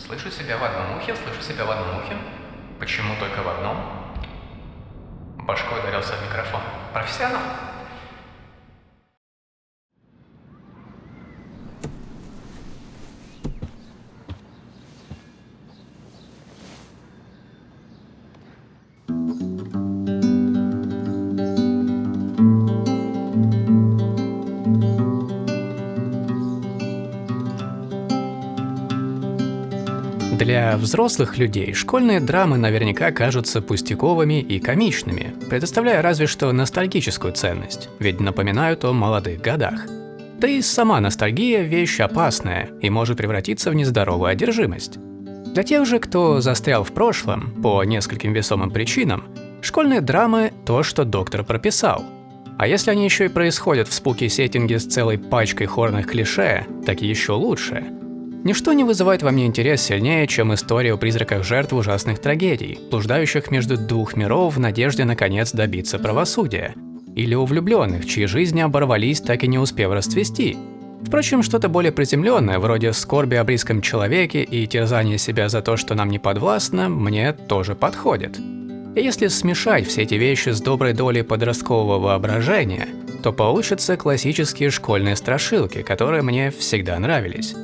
Слышу себя в одном ухе, слышу себя в одном ухе. Почему только в одном? Башкой ударился в микрофон. Профессионал. Для взрослых людей школьные драмы наверняка кажутся пустяковыми и комичными, предоставляя разве что ностальгическую ценность, ведь напоминают о молодых годах. Да и сама ностальгия – вещь опасная и может превратиться в нездоровую одержимость. Для тех же, кто застрял в прошлом по нескольким весомым причинам, школьные драмы – то, что доктор прописал. А если они еще и происходят в спуки-сеттинге с целой пачкой хоррорных клише, так и еще лучше. Ничто не вызывает во мне интерес сильнее, чем история о призраках жертв ужасных трагедий, блуждающих между двух миров в надежде наконец добиться правосудия. Или о влюбленных, чьи жизни оборвались, так и не успев расцвести. Впрочем, что-то более приземленное, вроде скорби о близком человеке и терзания себя за то, что нам не подвластно, мне тоже подходит. И если смешать все эти вещи с доброй долей подросткового воображения, то получатся классические школьные страшилки, которые мне всегда нравились.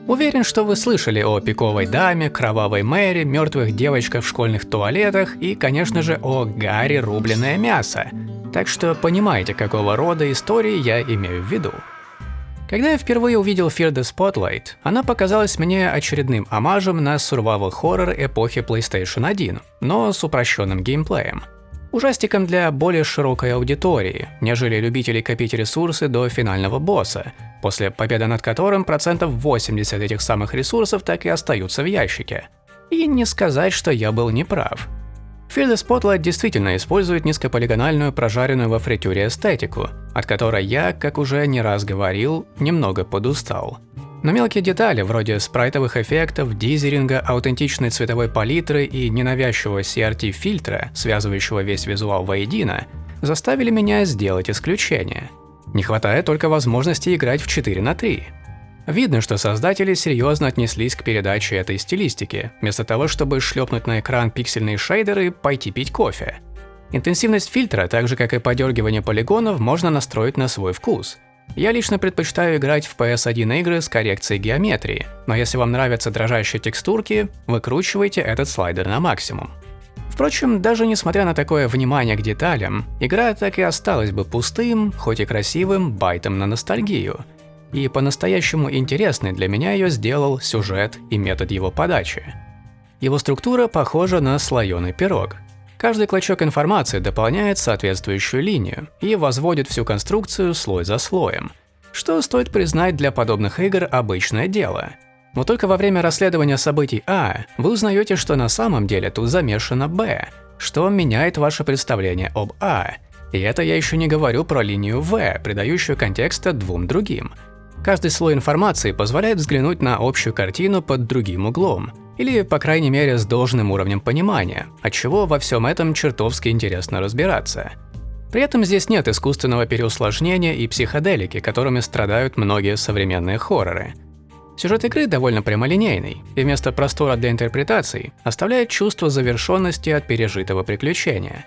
Уверен, что вы слышали о пиковой даме, кровавой Мэри, мертвых девочках в школьных туалетах и, конечно же, о Гарри рубленое мясо. Так что понимаете, какого рода истории я имею в виду. Когда я впервые увидел Fear the Spotlight, она показалась мне очередным омажем на survival-хоррор эпохи PlayStation 1, но с упрощенным геймплеем. Ужастиком для более широкой аудитории, нежели любителей копить ресурсы до финального босса, после победы над которым 80% этих самых ресурсов так и остаются в ящике. И не сказать, что я был неправ. Fear the Spotlight действительно использует низкополигональную прожаренную во фритюре эстетику, от которой я, как уже не раз говорил, немного подустал. Но мелкие детали, вроде спрайтовых эффектов, дизеринга, аутентичной цветовой палитры и ненавязчивого CRT-фильтра, связывающего весь визуал воедино, заставили меня сделать исключение. Не хватает только возможности играть в 4:3. Видно, что создатели серьезно отнеслись к передаче этой стилистики, вместо того, чтобы шлепнуть на экран пиксельные шейдеры и пойти пить кофе. Интенсивность фильтра, так же как и подергивание полигонов, можно настроить на свой вкус. Я лично предпочитаю играть в PS1 игры с коррекцией геометрии, но если вам нравятся дрожащие текстурки, выкручивайте этот слайдер на максимум. Впрочем, даже несмотря на такое внимание к деталям, игра так и осталась бы пустым, хоть и красивым, байтом на ностальгию. И по-настоящему интересной для меня ее сделал сюжет и метод его подачи. Его структура похожа на слоеный пирог. Каждый клочок информации дополняет соответствующую линию и возводит всю конструкцию слой за слоем, что, стоит признать, для подобных игр обычное дело. Но только во время расследования событий А вы узнаете, что на самом деле тут замешано Б, что меняет ваше представление об А. И это я еще не говорю про линию В, придающую контекста двум другим. Каждый слой информации позволяет взглянуть на общую картину под другим углом, или, по крайней мере, с должным уровнем понимания, отчего во всем этом чертовски интересно разбираться. При этом здесь нет искусственного переусложнения и психоделики, которыми страдают многие современные хорроры. Сюжет игры довольно прямолинейный, и вместо простора для интерпретаций оставляет чувство завершенности от пережитого приключения.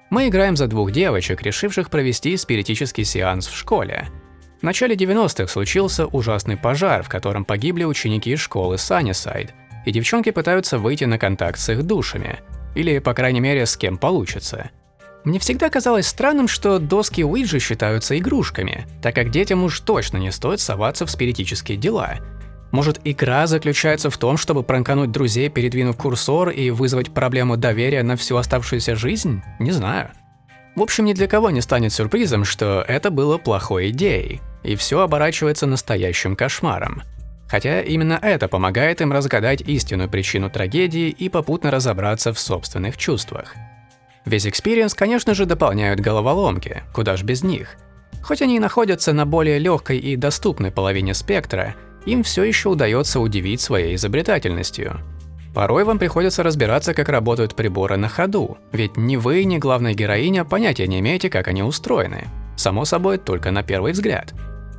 Мы играем за двух девочек, решивших провести спиритический сеанс в школе. В начале 90-х случился ужасный пожар, в котором погибли ученики школы Саннисайд, и девчонки пытаются выйти на контакт с их душами, или, по крайней мере, с кем получится. Мне всегда казалось странным, что доски Уиджи считаются игрушками, так как детям уж точно не стоит соваться в спиритические дела. Может, игра заключается в том, чтобы пранкануть друзей, передвинув курсор и вызвать проблему доверия на всю оставшуюся жизнь? Не знаю. В общем, ни для кого не станет сюрпризом, что это было плохой идеей, и все оборачивается настоящим кошмаром. Хотя именно это помогает им разгадать истинную причину трагедии и попутно разобраться в собственных чувствах. Весь экспириенс, конечно же, дополняют головоломки, куда ж без них. Хоть они и находятся на более легкой и доступной половине спектра, им все еще удается удивить своей изобретательностью. Порой вам приходится разбираться, как работают приборы на ходу, ведь ни вы, ни главная героиня понятия не имеете, как они устроены. Само собой, только на первый взгляд.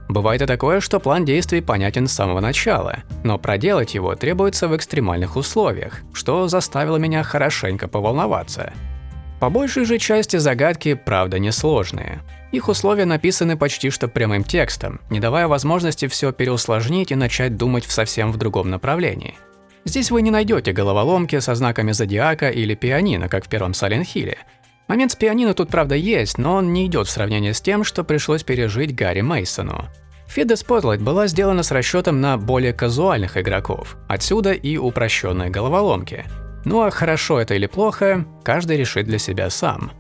Бывает и такое, что план действий понятен с самого начала, но проделать его требуется в экстремальных условиях, что заставило меня хорошенько поволноваться. По большей же части загадки, правда, несложные. Их условия написаны почти что прямым текстом, не давая возможности все переусложнить и начать думать совсем в другом направлении. Здесь вы не найдете головоломки со знаками зодиака или пианино, как в первом Silent Hill'е. Момент с пианино тут, правда, есть, но он не идет в сравнение с тем, что пришлось пережить Гарри Мейсону. Fear the Spotlight была сделана с расчетом на более казуальных игроков, отсюда и упрощенные головоломки. Ну а хорошо это или плохо, каждый решит для себя сам.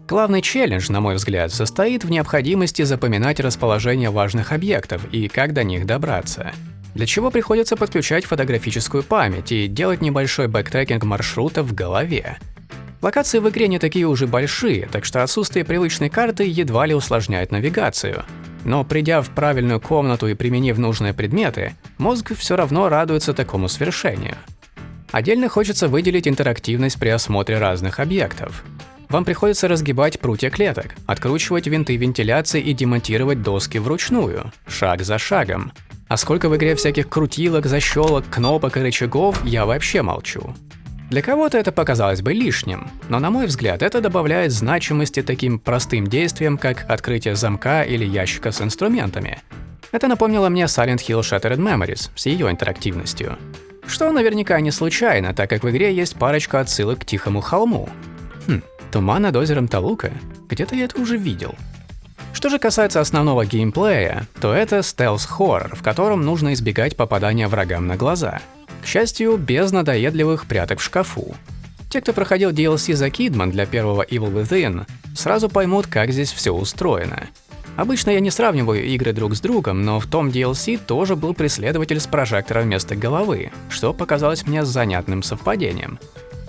Главный челлендж, на мой взгляд, состоит в необходимости запоминать расположение важных объектов и как до них добраться. Для чего приходится подключать фотографическую память и делать небольшой бэктрекинг маршрута в голове. Локации в игре не такие уже большие, так что отсутствие привычной карты едва ли усложняет навигацию. Но придя в правильную комнату и применив нужные предметы, мозг все равно радуется такому свершению. Отдельно хочется выделить интерактивность при осмотре разных объектов. Вам приходится разгибать прутья клеток, откручивать винты вентиляции и демонтировать доски вручную, шаг за шагом. А сколько в игре всяких крутилок, защелок, кнопок и рычагов, я вообще молчу. Для кого-то это показалось бы лишним, но на мой взгляд это добавляет значимости таким простым действиям, как открытие замка или ящика с инструментами. Это напомнило мне Silent Hill Shattered Memories с ее интерактивностью. Что наверняка не случайно, так как в игре есть парочка отсылок к Тихому холму. Туман над озером Талука? Где-то я это уже видел. Что же касается основного геймплея, то это стелс-хоррор, в котором нужно избегать попадания врагам на глаза. К счастью, без надоедливых пряток в шкафу. Те, кто проходил DLC за Kidman для первого Evil Within, сразу поймут, как здесь все устроено. Обычно я не сравниваю игры друг с другом, но в том DLC тоже был преследователь с прожектором вместо головы, что показалось мне занятным совпадением.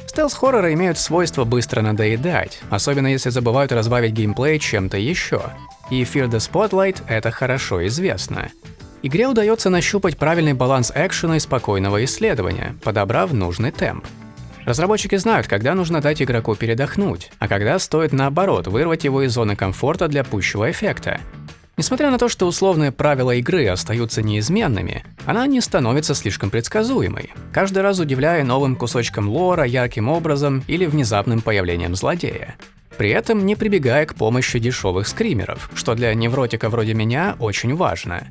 Стелс-хорроры имеют свойство быстро надоедать, особенно если забывают разбавить геймплей чем-то еще. И Fear the Spotlight это хорошо известно. Игре удается нащупать правильный баланс экшена и спокойного исследования, подобрав нужный темп. Разработчики знают, когда нужно дать игроку передохнуть, а когда стоит наоборот вырвать его из зоны комфорта для пущего эффекта. Несмотря на то, что условные правила игры остаются неизменными, она не становится слишком предсказуемой, каждый раз удивляя новым кусочком лора, ярким образом или внезапным появлением злодея. При этом не прибегая к помощи дешевых скримеров, что для невротика вроде меня очень важно.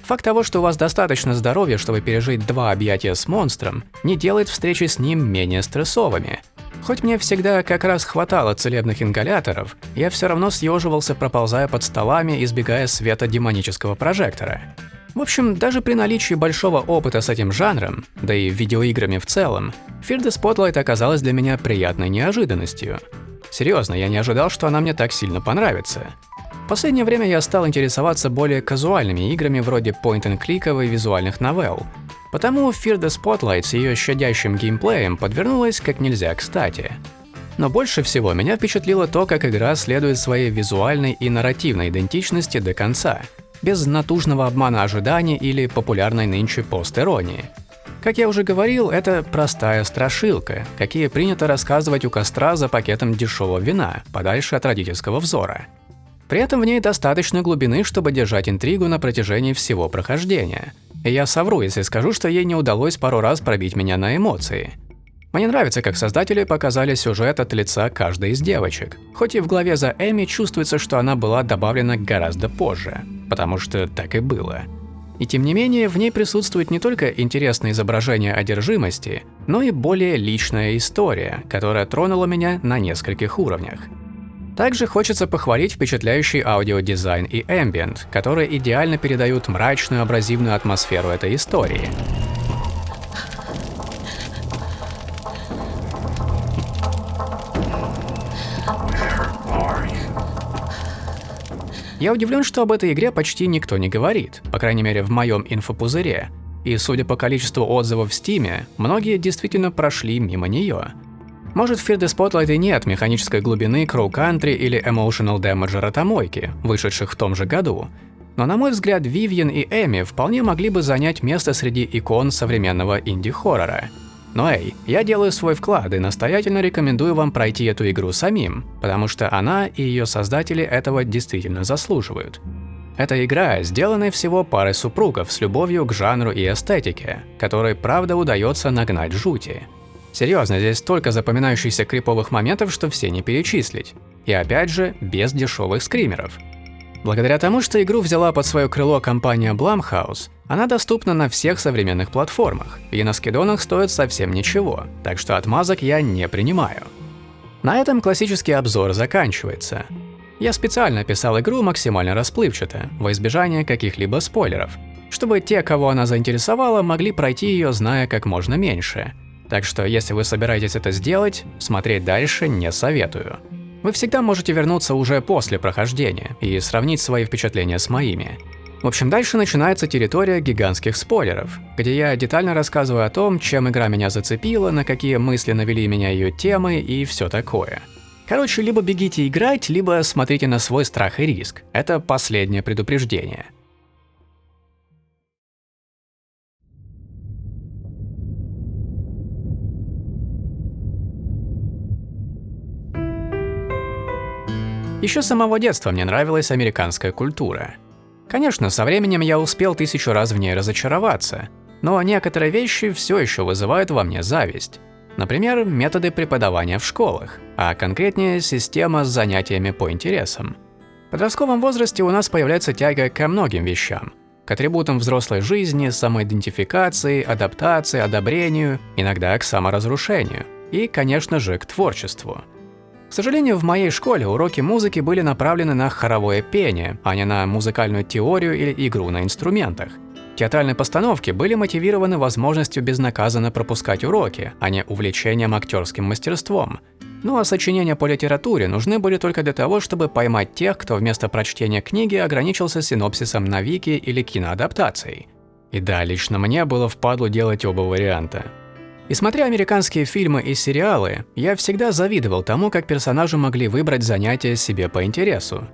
Факт того, что у вас достаточно здоровья, чтобы пережить 2 объятия с монстром, не делает встречи с ним менее стрессовыми. Хоть мне всегда как раз хватало целебных ингаляторов, я все равно съеживался, проползая под столами, избегая света демонического прожектора. В общем, даже при наличии большого опыта с этим жанром, да и видеоиграми в целом, Fear the Spotlight оказалась для меня приятной неожиданностью. Серьезно, я не ожидал, что она мне так сильно понравится. В последнее время я стал интересоваться более казуальными играми вроде point-and-click и визуальных новелл. Потому Fear the Spotlight с ее щадящим геймплеем подвернулась как нельзя кстати. Но больше всего меня впечатлило то, как игра следует своей визуальной и нарративной идентичности до конца, без натужного обмана ожиданий или популярной нынче пост-иронии. Как я уже говорил, это простая страшилка, какие принято рассказывать у костра за пакетом дешевого вина, подальше от родительского взора. При этом в ней достаточно глубины, чтобы держать интригу на протяжении всего прохождения. И я совру, если скажу, что ей не удалось пару раз пробить меня на эмоции. Мне нравится, как создатели показали сюжет от лица каждой из девочек, хоть и в главе за Эми чувствуется, что она была добавлена гораздо позже, потому что так и было. И тем не менее, в ней присутствует не только интересное изображение одержимости, но и более личная история, которая тронула меня на нескольких уровнях. Также хочется похвалить впечатляющий аудиодизайн и эмбиент, которые идеально передают мрачную абразивную атмосферу этой истории. Я удивлен, что об этой игре почти никто не говорит, по крайней мере в моем инфопузыре. И судя по количеству отзывов в Steam, многие действительно прошли мимо нее. Может, в Fear the Spotlight и нет механической глубины Crow Country или Emotional Damage Ротомойки, вышедших в том же году. Но на мой взгляд, Вивьен и Эми вполне могли бы занять место среди икон современного инди-хоррора. Но эй, я делаю свой вклад и настоятельно рекомендую вам пройти эту игру самим, потому что она и ее создатели этого действительно заслуживают. Это игра, сделанная всего парой супругов с любовью к жанру и эстетике, которой, правда, удается нагнать жути. Серьезно, здесь столько запоминающихся криповых моментов, что все не перечислить. И опять же, без дешевых скримеров. Благодаря тому, что игру взяла под свое крыло компания Blumhouse, она доступна на всех современных платформах, и на скидонах стоит совсем ничего, так что отмазок я не принимаю. На этом классический обзор заканчивается. Я специально писал игру максимально расплывчато, во избежание каких-либо спойлеров, чтобы те, кого она заинтересовала, могли пройти ее, зная как можно меньше. Так что, если вы собираетесь это сделать, смотреть дальше не советую. Вы всегда можете вернуться уже после прохождения и сравнить свои впечатления с моими. В общем, дальше начинается территория гигантских спойлеров, где я детально рассказываю о том, чем игра меня зацепила, на какие мысли навели меня ее темы и все такое. Короче, либо бегите играть, либо смотрите на свой страх и риск. Это последнее предупреждение. Еще с самого детства мне нравилась американская культура. Конечно, со временем я успел 1000 раз в ней разочароваться, но некоторые вещи все еще вызывают во мне зависть. Например, методы преподавания в школах, а конкретнее система с занятиями по интересам. В подростковом возрасте у нас появляется тяга ко многим вещам. К атрибутам взрослой жизни, самоидентификации, адаптации, одобрению, иногда к саморазрушению. И, конечно же, к творчеству. К сожалению, в моей школе уроки музыки были направлены на хоровое пение, а не на музыкальную теорию или игру на инструментах. Театральные постановки были мотивированы возможностью безнаказанно пропускать уроки, а не увлечением актерским мастерством. Ну а сочинения по литературе нужны были только для того, чтобы поймать тех, кто вместо прочтения книги ограничился синопсисом на вики или киноадаптацией. И да, лично мне было впадлу делать оба варианта. И смотря американские фильмы и сериалы, я всегда завидовал тому, как персонажи могли выбрать занятия себе по интересу.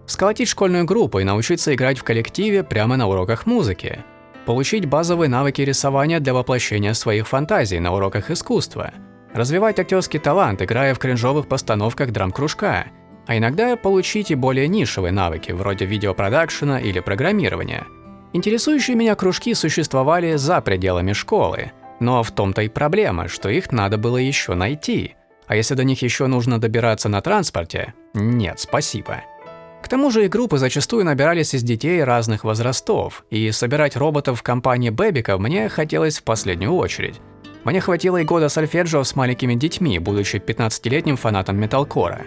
Сколотить школьную группу и научиться играть в коллективе прямо на уроках музыки. Получить базовые навыки рисования для воплощения своих фантазий на уроках искусства. Развивать актерский талант, играя в кринжовых постановках драм-кружка. А иногда получить и более нишевые навыки, вроде видеопродакшена или программирования. Интересующие меня кружки существовали за пределами школы. Но в том-то и проблема, что их надо было еще найти. А если до них еще нужно добираться на транспорте? Нет, спасибо. К тому же и группы зачастую набирались из детей разных возрастов, и собирать роботов в компании бэбиков мне хотелось в последнюю очередь. Мне хватило и года сольфеджио с маленькими детьми, будучи 15-летним фанатом металкора.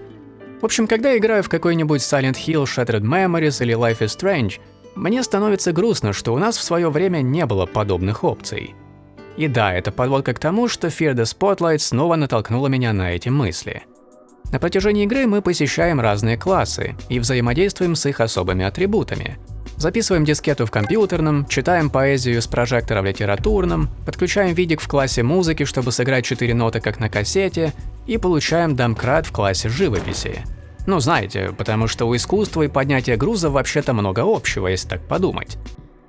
В общем, когда играю в какой-нибудь Silent Hill, Shattered Memories или Life is Strange, мне становится грустно, что у нас в свое время не было подобных опций. И да, это подводка к тому, что Fear the Spotlight снова натолкнула меня на эти мысли. На протяжении игры мы посещаем разные классы и взаимодействуем с их особыми атрибутами. Записываем дискету в компьютерном, читаем поэзию с прожектора в литературном, подключаем видик в классе музыки, чтобы сыграть 4 ноты как на кассете, и получаем домкрат в классе живописи. Ну знаете, потому что у искусства и поднятия груза вообще-то много общего, если так подумать.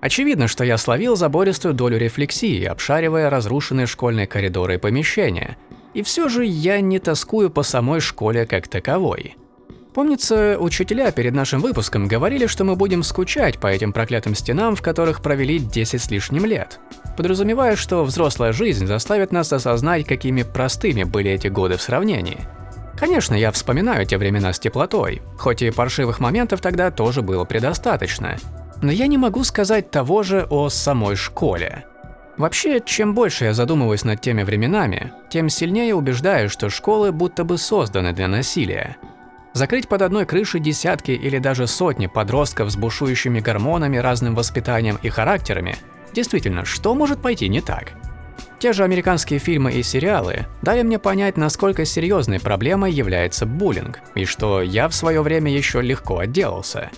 Очевидно, что я словил забористую долю рефлексии, обшаривая разрушенные школьные коридоры и помещения. И все же я не тоскую по самой школе как таковой. Помнится, учителя перед нашим выпуском говорили, что мы будем скучать по этим проклятым стенам, в которых провели 10 с лишним лет, подразумевая, что взрослая жизнь заставит нас осознать, какими простыми были эти годы в сравнении. Конечно, я вспоминаю те времена с теплотой, хоть и паршивых моментов тогда тоже было предостаточно. Но я не могу сказать того же о самой школе. Вообще, чем больше я задумываюсь над теми временами, тем сильнее убеждаюсь, что школы будто бы созданы для насилия. Закрыть под одной крышей десятки или даже сотни подростков с бушующими гормонами, разным воспитанием и характерами – действительно, что может пойти не так? Те же американские фильмы и сериалы дали мне понять, насколько серьезной проблемой является буллинг, и что я в свое время еще легко отделался.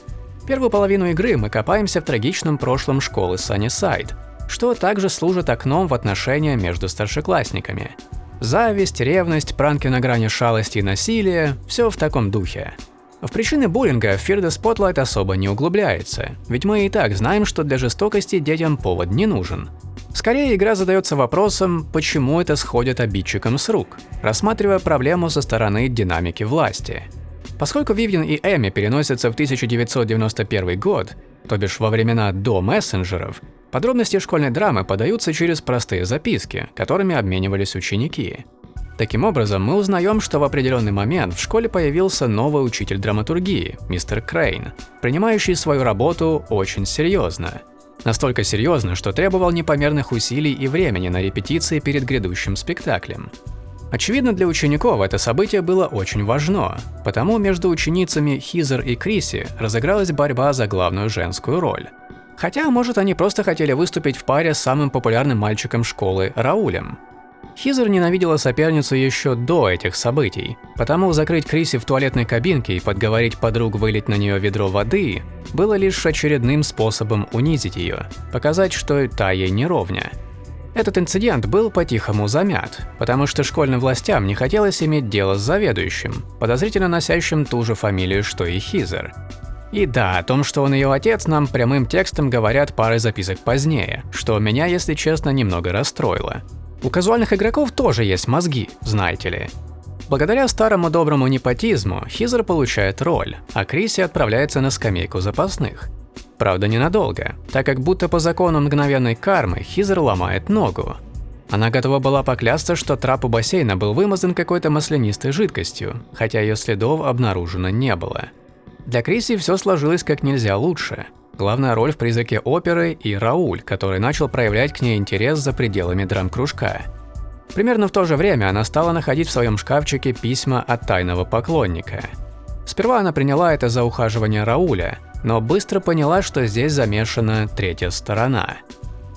Первую половину игры мы копаемся в трагичном прошлом школы Саннисайд, что также служит окном в отношения между старшеклассниками. Зависть, ревность, пранки на грани шалости и насилия – все в таком духе. В причины буллинга Fear the Spotlight особо не углубляется, ведь мы и так знаем, что для жестокости детям повод не нужен. Скорее, игра задается вопросом, почему это сходит обидчикам с рук, рассматривая проблему со стороны динамики власти. Поскольку Вивьен и Эми переносятся в 1991 год, то бишь во времена до мессенджеров, подробности школьной драмы подаются через простые записки, которыми обменивались ученики. Таким образом, мы узнаем, что в определенный момент в школе появился новый учитель драматургии, мистер Крейн, принимающий свою работу очень серьезно. Настолько серьезно, что требовал непомерных усилий и времени на репетиции перед грядущим спектаклем. Очевидно, для учеников это событие было очень важно, потому между ученицами Хизер и Криси разыгралась борьба за главную женскую роль. Хотя, может, они просто хотели выступить в паре с самым популярным мальчиком школы Раулем. Хизер ненавидела соперницу еще до этих событий, потому закрыть Криси в туалетной кабинке и подговорить подруг вылить на нее ведро воды было лишь очередным способом унизить ее, показать, что та ей не ровня. Этот инцидент был по-тихому замят, потому что школьным властям не хотелось иметь дело с заведующим, подозрительно носящим ту же фамилию, что и Хизер. И да, о том, что он ее отец, нам прямым текстом говорят парой записок позднее, что меня, если честно, немного расстроило. У казуальных игроков тоже есть мозги, знаете ли. Благодаря старому доброму непотизму Хизер получает роль, а Криси отправляется на скамейку запасных. Правда, ненадолго, так как будто по закону мгновенной кармы Хизер ломает ногу. Она готова была поклясться, что трап у бассейна был вымазан какой-то маслянистой жидкостью, хотя ее следов обнаружено не было. Для Криси все сложилось как нельзя лучше. Главная роль в «Призраке оперы» и Рауль, который начал проявлять к ней интерес за пределами драм-кружка. Примерно в то же время она стала находить в своем шкафчике письма от тайного поклонника. Сперва она приняла это за ухаживание Рауля, но быстро поняла, что здесь замешана третья сторона.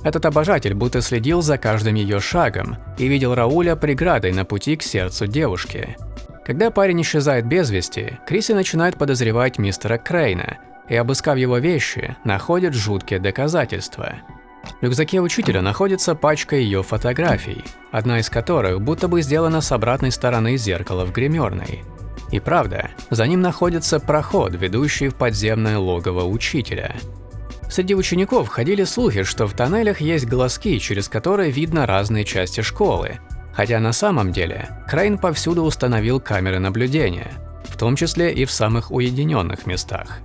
Этот обожатель будто следил за каждым ее шагом и видел Рауля преградой на пути к сердцу девушки. Когда парень исчезает без вести, Криси начинает подозревать мистера Крейна и, обыскав его вещи, находит жуткие доказательства. В рюкзаке учителя находится пачка ее фотографий, одна из которых будто бы сделана с обратной стороны зеркала в гримерной. И правда, за ним находится проход, ведущий в подземное логово учителя. Среди учеников ходили слухи, что в тоннелях есть глазки, через которые видно разные части школы, хотя на самом деле Крейн повсюду установил камеры наблюдения, в том числе и в самых уединенных местах.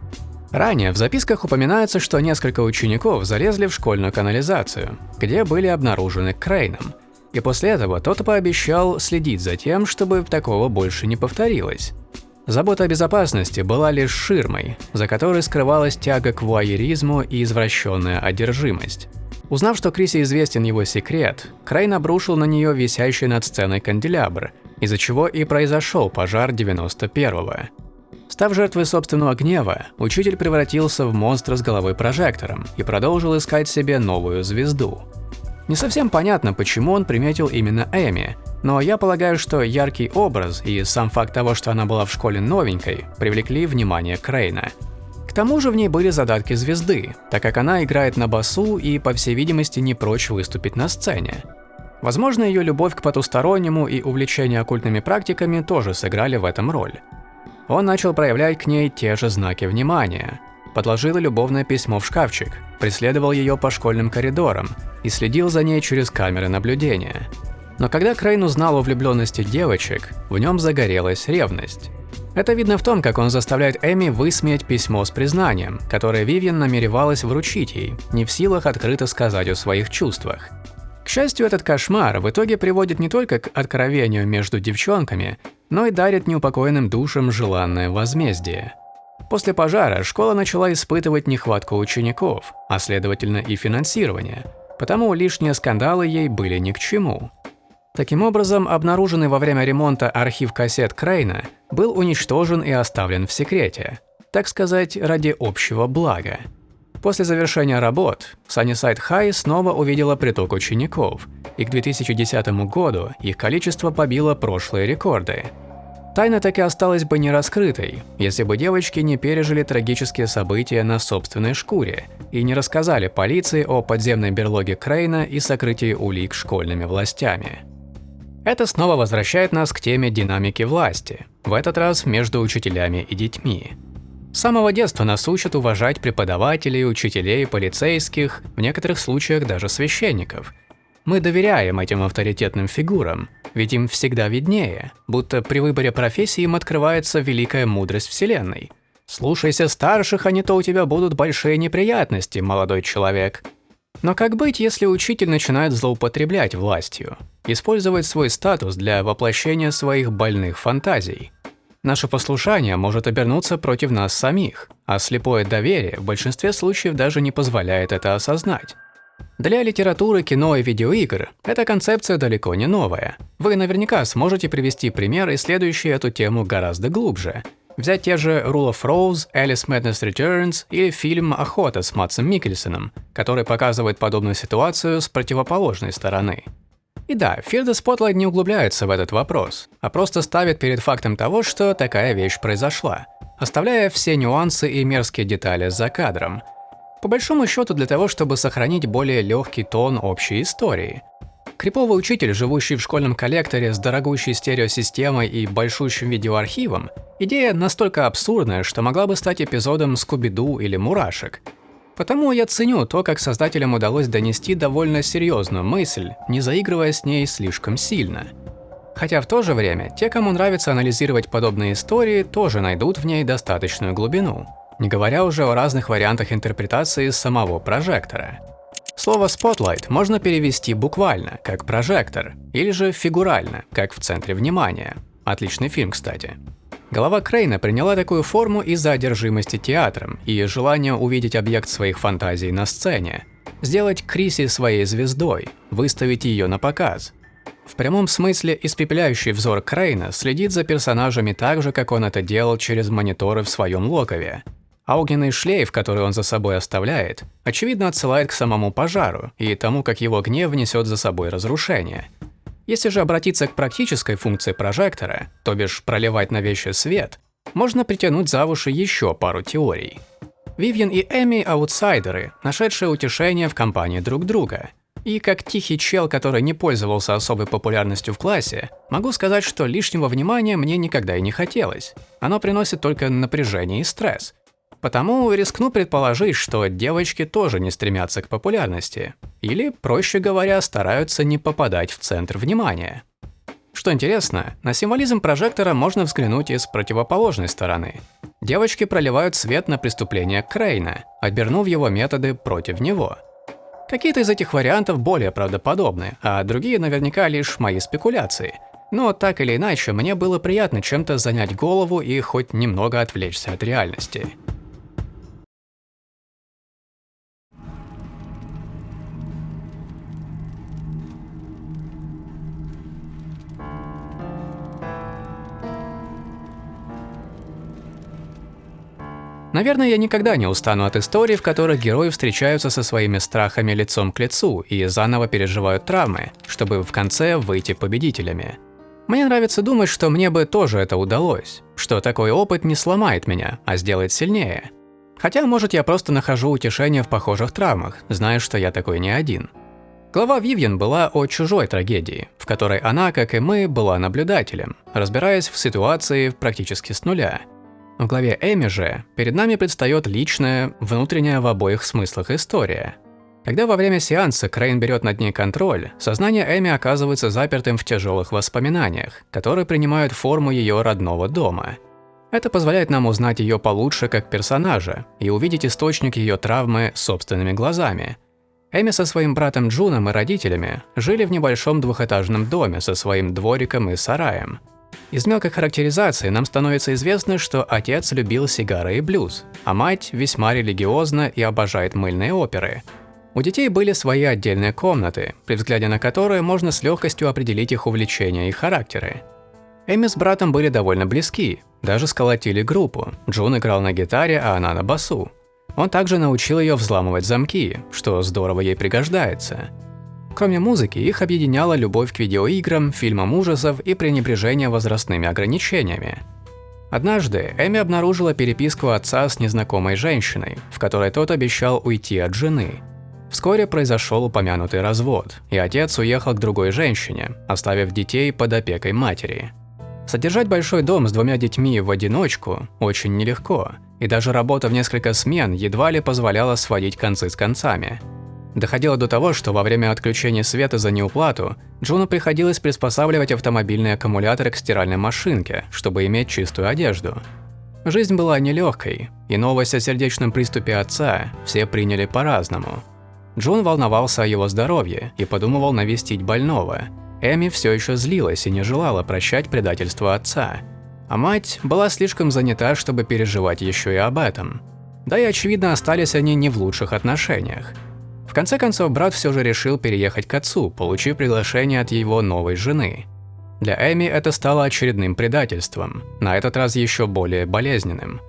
Ранее в записках упоминается, что несколько учеников залезли в школьную канализацию, где были обнаружены Крейном, и после этого тот пообещал следить за тем, чтобы такого больше не повторилось. Забота о безопасности была лишь ширмой, за которой скрывалась тяга к вуайеризму и извращенная одержимость. Узнав, что Криси известен его секрет, Крейн обрушил на нее висящий над сценой канделябр, из-за чего и произошел пожар 91-го. Став жертвой собственного гнева, учитель превратился в монстра с головой-прожектором и продолжил искать себе новую звезду. Не совсем понятно, почему он приметил именно Эми, но я полагаю, что яркий образ и сам факт того, что она была в школе новенькой, привлекли внимание Крейна. К тому же в ней были задатки звезды, так как она играет на басу и, по всей видимости, не прочь выступить на сцене. Возможно, ее любовь к потустороннему и увлечение оккультными практиками тоже сыграли в этом роль. Он начал проявлять к ней те же знаки внимания. Подложил любовное письмо в шкафчик, преследовал ее по школьным коридорам и следил за ней через камеры наблюдения. Но когда Крейн узнал о влюбленности девочек, в нем загорелась ревность. Это видно в том, как он заставляет Эми высмеять письмо с признанием, которое Вивьен намеревалась вручить ей, не в силах открыто сказать о своих чувствах. К счастью, этот кошмар в итоге приводит не только к откровению между девчонками, но и дарит неупокоенным душам желанное возмездие. После пожара школа начала испытывать нехватку учеников, а следовательно и финансирование, потому лишние скандалы ей были ни к чему. Таким образом, обнаруженный во время ремонта архив кассет Крейна был уничтожен и оставлен в секрете, так сказать, ради общего блага. После завершения работ Sunnyside High снова увидела приток учеников, и к 2010 году их количество побило прошлые рекорды. Тайна так и осталась бы нераскрытой, если бы девочки не пережили трагические события на собственной шкуре и не рассказали полиции о подземной берлоге Крейна и сокрытии улик школьными властями. Это снова возвращает нас к теме динамики власти, в этот раз между учителями и детьми. С самого детства нас учат уважать преподавателей, учителей, полицейских, в некоторых случаях даже священников. Мы доверяем этим авторитетным фигурам, ведь им всегда виднее, будто при выборе профессии им открывается великая мудрость Вселенной. «Слушайся старших, а не то у тебя будут большие неприятности, молодой человек». Но как быть, если учитель начинает злоупотреблять властью, использовать свой статус для воплощения своих больных фантазий? Наше послушание может обернуться против нас самих, а слепое доверие в большинстве случаев даже не позволяет это осознать. Для литературы, кино и видеоигр эта концепция далеко не новая. Вы наверняка сможете привести примеры, исследующие эту тему гораздо глубже. Взять те же Rule of Rose, Alice Madness Returns или фильм «Охота» с Мадсом Миккельсеном, который показывает подобную ситуацию с противоположной стороны. И да, Fear the Spotlight не углубляется в этот вопрос, а просто ставит перед фактом того, что такая вещь произошла, оставляя все нюансы и мерзкие детали за кадром. По большому счету для того, чтобы сохранить более легкий тон общей истории. Криповый учитель, живущий в школьном коллекторе с дорогущей стереосистемой и большущим видеоархивом, идея настолько абсурдная, что могла бы стать эпизодом «Скуби-Ду» или «Мурашек». Потому я ценю то, как создателям удалось донести довольно серьезную мысль, не заигрывая с ней слишком сильно. Хотя в то же время, те, кому нравится анализировать подобные истории, тоже найдут в ней достаточную глубину. Не говоря уже о разных вариантах интерпретации самого прожектора. Слово «spotlight» можно перевести буквально, как «прожектор», или же фигурально, как «в центре внимания». Отличный фильм, кстати. Голова Крейна приняла такую форму из-за одержимости театром и желания увидеть объект своих фантазий на сцене, сделать Криси своей звездой, выставить ее на показ. В прямом смысле испепеляющий взор Крейна следит за персонажами так же, как он это делал через мониторы в своем логове. А огненный шлейф, который он за собой оставляет, очевидно отсылает к самому пожару и тому, как его гнев несет за собой разрушение. Если же обратиться к практической функции прожектора, то бишь проливать на вещи свет, можно притянуть за уши еще пару теорий. Вивьен и Эми – аутсайдеры, нашедшие утешение в компании друг друга. И как тихий чел, который не пользовался особой популярностью в классе, могу сказать, что лишнего внимания мне никогда и не хотелось. Оно приносит только напряжение и стресс. Потому рискну предположить, что девочки тоже не стремятся к популярности. Или, проще говоря, стараются не попадать в центр внимания. Что интересно, на символизм прожектора можно взглянуть и с противоположной стороны. Девочки проливают свет на преступления Крейна, обернув его методы против него. Какие-то из этих вариантов более правдоподобны, а другие наверняка лишь мои спекуляции. Но так или иначе, мне было приятно чем-то занять голову и хоть немного отвлечься от реальности. Наверное, я никогда не устану от историй, в которых герои встречаются со своими страхами лицом к лицу и заново переживают травмы, чтобы в конце выйти победителями. Мне нравится думать, что мне бы тоже это удалось, что такой опыт не сломает меня, а сделает сильнее. Хотя, может, я просто нахожу утешение в похожих травмах, зная, что я такой не один. Глава Вивьен была о чужой трагедии, в которой она, как и мы, была наблюдателем, разбираясь в ситуации практически с нуля. В главе Эми же перед нами предстает личная, внутренняя в обоих смыслах история. Когда во время сеанса Крейн берет над ней контроль, сознание Эми оказывается запертым в тяжелых воспоминаниях, которые принимают форму ее родного дома. Это позволяет нам узнать ее получше как персонажа и увидеть источник ее травмы собственными глазами. Эми со своим братом Джуном и родителями жили в небольшом двухэтажном доме со своим двориком и сараем. Из мелкой характеризации нам становится известно, что отец любил сигары и блюз, а мать весьма религиозна и обожает мыльные оперы. У детей были свои отдельные комнаты, при взгляде на которые можно с легкостью определить их увлечения и характеры. Эми с братом были довольно близки, даже сколотили группу. Джун играл на гитаре, а она на басу. Он также научил ее взламывать замки, что здорово ей пригождается. Кроме музыки, их объединяла любовь к видеоиграм, фильмам ужасов и пренебрежение возрастными ограничениями. Однажды Эми обнаружила переписку отца с незнакомой женщиной, в которой тот обещал уйти от жены. Вскоре произошел упомянутый развод, и отец уехал к другой женщине, оставив детей под опекой матери. Содержать большой дом с 2 детьми в одиночку очень нелегко, и даже работа в несколько смен едва ли позволяла сводить концы с концами. Доходило до того, что во время отключения света за неуплату Джуну приходилось приспосабливать автомобильные аккумуляторы к стиральной машинке, чтобы иметь чистую одежду. Жизнь была нелегкой, и новость о сердечном приступе отца все приняли по-разному. Джун волновался о его здоровье и подумывал навестить больного. Эми все еще злилась и не желала прощать предательство отца. А мать была слишком занята, чтобы переживать еще и об этом. Да и очевидно, остались они не в лучших отношениях. В конце концов, брат все же решил переехать к отцу, получив приглашение от его новой жены. Для Эми это стало очередным предательством, на этот раз еще более болезненным.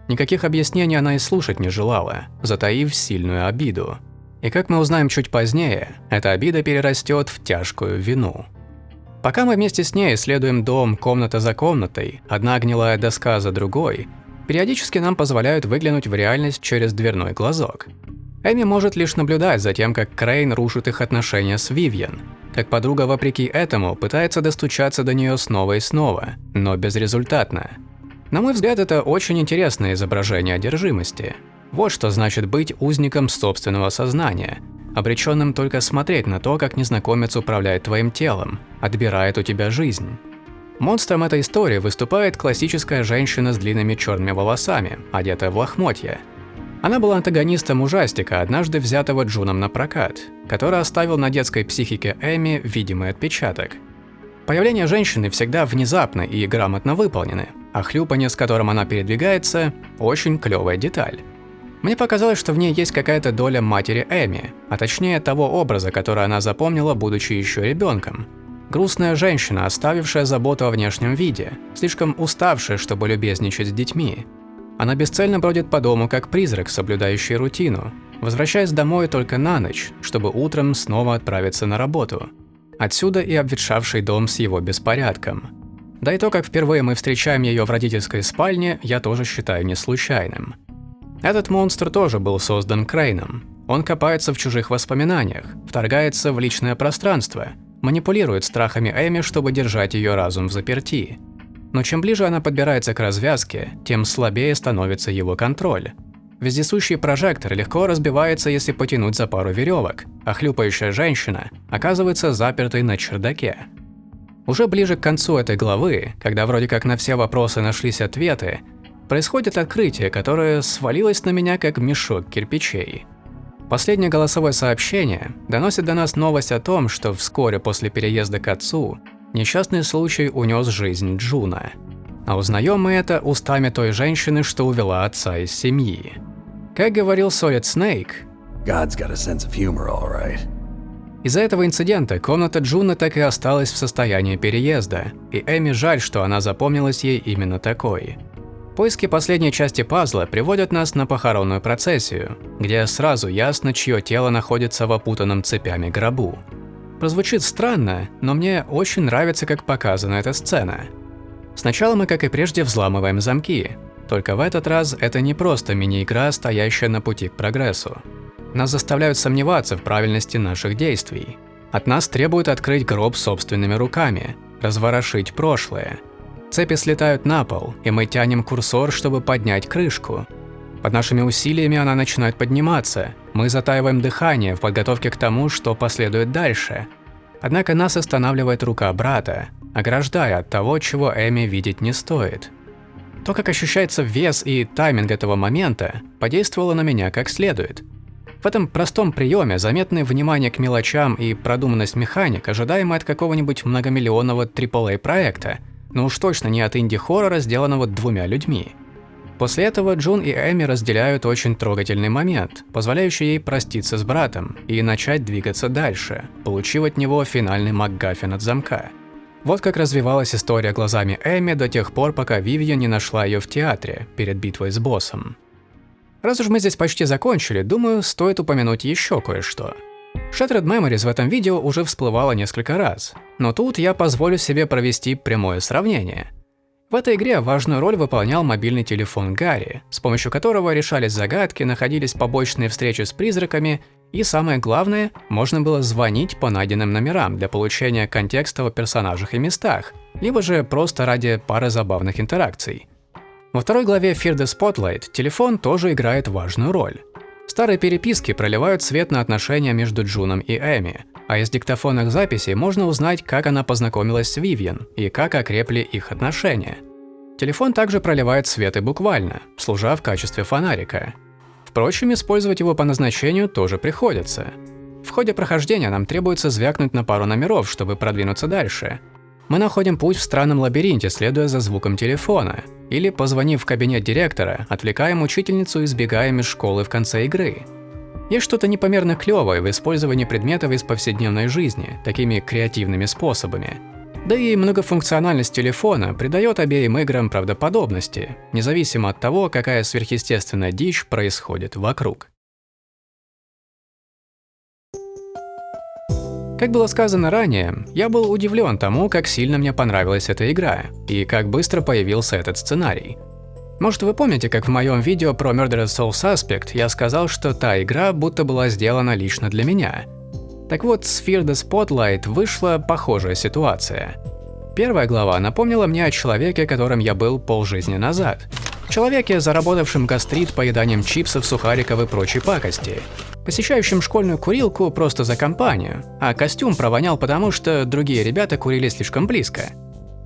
Никаких объяснений она и слушать не желала, затаив сильную обиду. И как мы узнаем чуть позднее, эта обида перерастет в тяжкую вину. Пока мы вместе с ней исследуем дом комната за комнатой, одна гнилая доска за другой, периодически нам позволяют выглянуть в реальность через дверной глазок. Эми может лишь наблюдать за тем, как Крейн рушит их отношения с Вивьен, как подруга вопреки этому пытается достучаться до нее снова и снова, но безрезультатно. На мой взгляд, это очень интересное изображение одержимости. Вот что значит быть узником собственного сознания, обреченным только смотреть на то, как незнакомец управляет твоим телом, отбирает у тебя жизнь. Монстром этой истории выступает классическая женщина с длинными черными волосами, одетая в лохмотья. Она была антагонистом ужастика, однажды взятого Джуном на прокат, который оставил на детской психике Эми видимый отпечаток. Появление женщины всегда внезапно и грамотно выполнены, а хлюпанье, с которым она передвигается, очень клевая деталь. Мне показалось, что в ней есть какая-то доля матери Эми, а точнее того образа, который она запомнила, будучи еще ребенком. Грустная женщина, оставившая заботу о внешнем виде, слишком уставшая, чтобы любезничать с детьми. Она бесцельно бродит по дому, как призрак, соблюдающий рутину, возвращаясь домой только на ночь, чтобы утром снова отправиться на работу. Отсюда и обветшавший дом с его беспорядком. Да и то, как впервые мы встречаем ее в родительской спальне, я тоже считаю не случайным. Этот монстр тоже был создан Крейном. Он копается в чужих воспоминаниях, вторгается в личное пространство, манипулирует страхами Эми, чтобы держать ее разум в заперти. Но чем ближе она подбирается к развязке, тем слабее становится его контроль. Вездесущий прожектор легко разбивается, если потянуть за пару веревок, а хлюпающая женщина оказывается запертой на чердаке. Уже ближе к концу этой главы, когда вроде как на все вопросы нашлись ответы, происходит открытие, которое свалилось на меня как мешок кирпичей. Последнее голосовое сообщение доносит до нас новость о том, что вскоре после переезда к отцу несчастный случай унес жизнь Джуна. А узнаем мы это устами той женщины, что увела отца из семьи. Как говорил Solid Snake, God's got a sense of humor, all right. Из-за этого инцидента комната Джуна так и осталась в состоянии переезда, и Эми жаль, что она запомнилась ей именно такой. Поиски последней части пазла приводят нас на похоронную процессию, где сразу ясно, чье тело находится в опутанном цепями гробу. Прозвучит странно, но мне очень нравится, как показана эта сцена. Сначала мы, как и прежде, взламываем замки, только в этот раз это не просто мини-игра, стоящая на пути к прогрессу. Нас заставляют сомневаться в правильности наших действий. От нас требуют открыть гроб собственными руками, разворошить прошлое. Цепи слетают на пол, и мы тянем курсор, чтобы поднять крышку. Под нашими усилиями она начинает подниматься, мы затаиваем дыхание в подготовке к тому, что последует дальше. Однако нас останавливает рука брата, ограждая от того, чего Эми видеть не стоит. То, как ощущается вес и тайминг этого момента, подействовало на меня как следует. В этом простом приеме заметны внимание к мелочам и продуманность механик, ожидаемые от какого-нибудь многомиллионного AAA-проекта, но уж точно не от инди-хоррора, сделанного двумя людьми. После этого Джун и Эми разделяют очень трогательный момент, позволяющий ей проститься с братом и начать двигаться дальше, получив от него финальный макгаффин от замка. Вот как развивалась история глазами Эми до тех пор, пока Вивьен не нашла ее в театре перед битвой с боссом. Раз уж мы здесь почти закончили, думаю, стоит упомянуть еще кое-что. Shattered Memories в этом видео уже всплывало несколько раз, но тут я позволю себе провести прямое сравнение. В этой игре важную роль выполнял мобильный телефон Гарри, с помощью которого решались загадки, находились побочные встречи с призраками и, самое главное, можно было звонить по найденным номерам для получения контекста о персонажах и местах, либо же просто ради пары забавных интеракций. Во второй главе Fear the Spotlight телефон тоже играет важную роль. Старые переписки проливают свет на отношения между Джуном и Эми, а из диктофонных записей можно узнать, как она познакомилась с Вивьен и как окрепли их отношения. Телефон также проливает свет и буквально, служа в качестве фонарика. Впрочем, использовать его по назначению тоже приходится. В ходе прохождения нам требуется звякнуть на пару номеров, чтобы продвинуться дальше. Мы находим путь в странном лабиринте, следуя за звуком телефона, или, позвонив в кабинет директора, отвлекаем учительницу и сбегаем из школы в конце игры. Есть что-то непомерно клёвое в использовании предметов из повседневной жизни такими креативными способами. Да и многофункциональность телефона придает обеим играм правдоподобности, независимо от того, какая сверхъестественная дичь происходит вокруг. Как было сказано ранее, я был удивлен тому, как сильно мне понравилась эта игра, и как быстро появился этот сценарий. Может, вы помните, как в моем видео про Murdered Soul Suspect я сказал, что та игра будто была сделана лично для меня. Так вот, с Fear the Spotlight вышла похожая ситуация. Первая глава напомнила мне о человеке, которым я был полжизни назад. Человеке, заработавшем гастрит поеданием чипсов, сухариков и прочей пакости. Посещающим школьную курилку просто за компанию, а костюм провонял потому, что другие ребята курили слишком близко.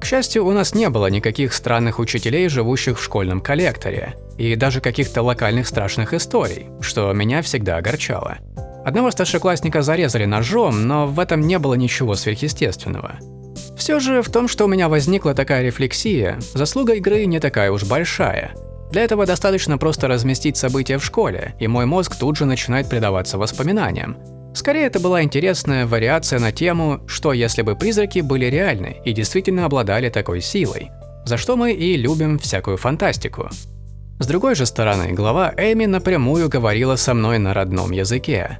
К счастью, у нас не было никаких странных учителей, живущих в школьном коллекторе, и даже каких-то локальных страшных историй, что меня всегда огорчало. Одного старшеклассника зарезали ножом, но в этом не было ничего сверхъестественного. Все же в том, что у меня возникла такая рефлексия, заслуга игры не такая уж большая. Для этого достаточно просто разместить события в школе, и мой мозг тут же начинает предаваться воспоминаниям. Скорее, это была интересная вариация на тему, что если бы призраки были реальны и действительно обладали такой силой, за что мы и любим всякую фантастику. С другой же стороны, глава Эми напрямую говорила со мной на родном языке.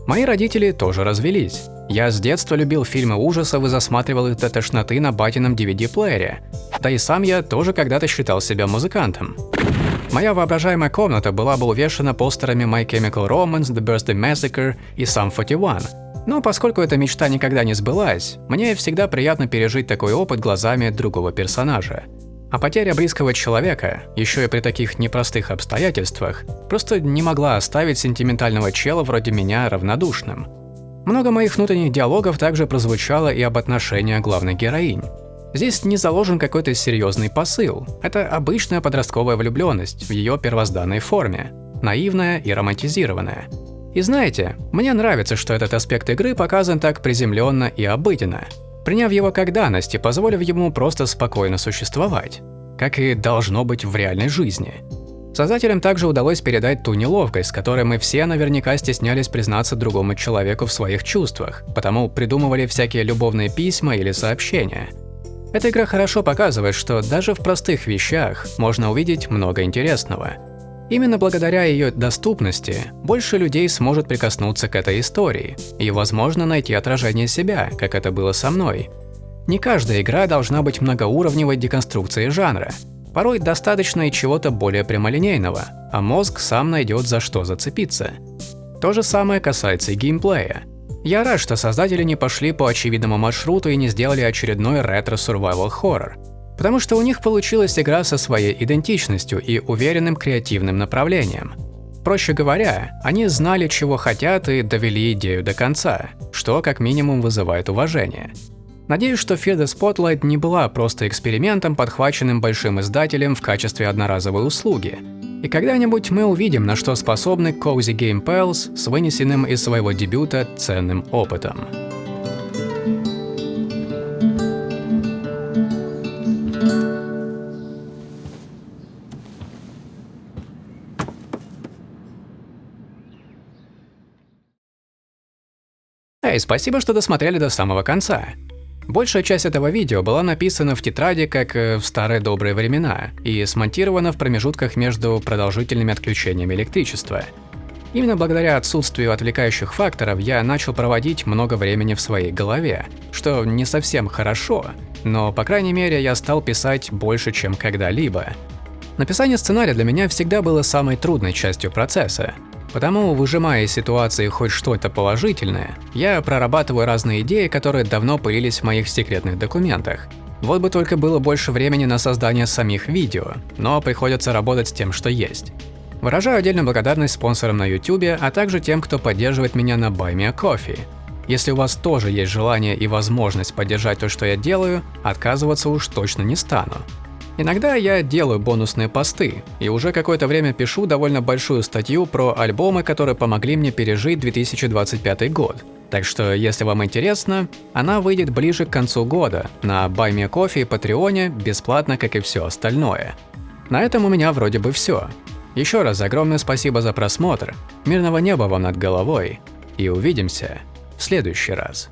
Мои родители тоже развелись. Я с детства любил фильмы ужасов и засматривал их до тошноты на батином DVD-плеере. Да и сам я тоже когда-то считал себя музыкантом. Моя воображаемая комната была бы увешана постерами My Chemical Romance, The Birthday Massacre и Sum 41. Но поскольку эта мечта никогда не сбылась, мне всегда приятно пережить такой опыт глазами другого персонажа. А потеря близкого человека, еще и при таких непростых обстоятельствах, просто не могла оставить сентиментального чела вроде меня равнодушным. Много моих внутренних диалогов также прозвучало и об отношениях главных героинь. Здесь не заложен какой-то серьезный посыл. Это обычная подростковая влюбленность в ее первозданной форме, наивная и романтизированная. И знаете, мне нравится, что этот аспект игры показан так приземленно и обыденно, приняв его как данность и позволив ему просто спокойно существовать, как и должно быть в реальной жизни. Создателям также удалось передать ту неловкость, с которой мы все наверняка стеснялись признаться другому человеку в своих чувствах, потому придумывали всякие любовные письма или сообщения. Эта игра хорошо показывает, что даже в простых вещах можно увидеть много интересного. Именно благодаря ее доступности больше людей сможет прикоснуться к этой истории и, возможно, найти отражение себя, как это было со мной. Не каждая игра должна быть многоуровневой деконструкцией жанра. Порой достаточно и чего-то более прямолинейного, а мозг сам найдет за что зацепиться. То же самое касается и геймплея. Я рад, что создатели не пошли по очевидному маршруту и не сделали очередной ретро-survival horror, потому что у них получилась игра со своей идентичностью и уверенным креативным направлением. Проще говоря, они знали, чего хотят, и довели идею до конца, что как минимум вызывает уважение. Надеюсь, что Fear the Spotlight не была просто экспериментом, подхваченным большим издателем в качестве одноразовой услуги. И когда-нибудь мы увидим, на что способны Cozy Game Pals с вынесенным из своего дебюта ценным опытом. Эй, спасибо, что досмотрели до самого конца. Большая часть этого видео была написана в тетради, как в старые добрые времена, и смонтирована в промежутках между продолжительными отключениями электричества. Именно благодаря отсутствию отвлекающих факторов я начал проводить много времени в своей голове, что не совсем хорошо, но, по крайней мере, я стал писать больше, чем когда-либо. Написание сценария для меня всегда было самой трудной частью процесса. Потому, выжимая из ситуации хоть что-то положительное, я прорабатываю разные идеи, которые давно пылились в моих секретных документах. Вот бы только было больше времени на создание самих видео, но приходится работать с тем, что есть. Выражаю отдельную благодарность спонсорам на YouTube, а также тем, кто поддерживает меня на Buy Me a Coffee. Если у вас тоже есть желание и возможность поддержать то, что я делаю, отказываться уж точно не стану. Иногда я делаю бонусные посты, и уже какое-то время пишу довольно большую статью про альбомы, которые помогли мне пережить 2025 год. Так что, если вам интересно, она выйдет ближе к концу года на Buy Me Coffee и Патреоне бесплатно, как и все остальное. На этом у меня вроде бы все. Еще раз огромное спасибо за просмотр, мирного неба вам над головой, и увидимся в следующий раз.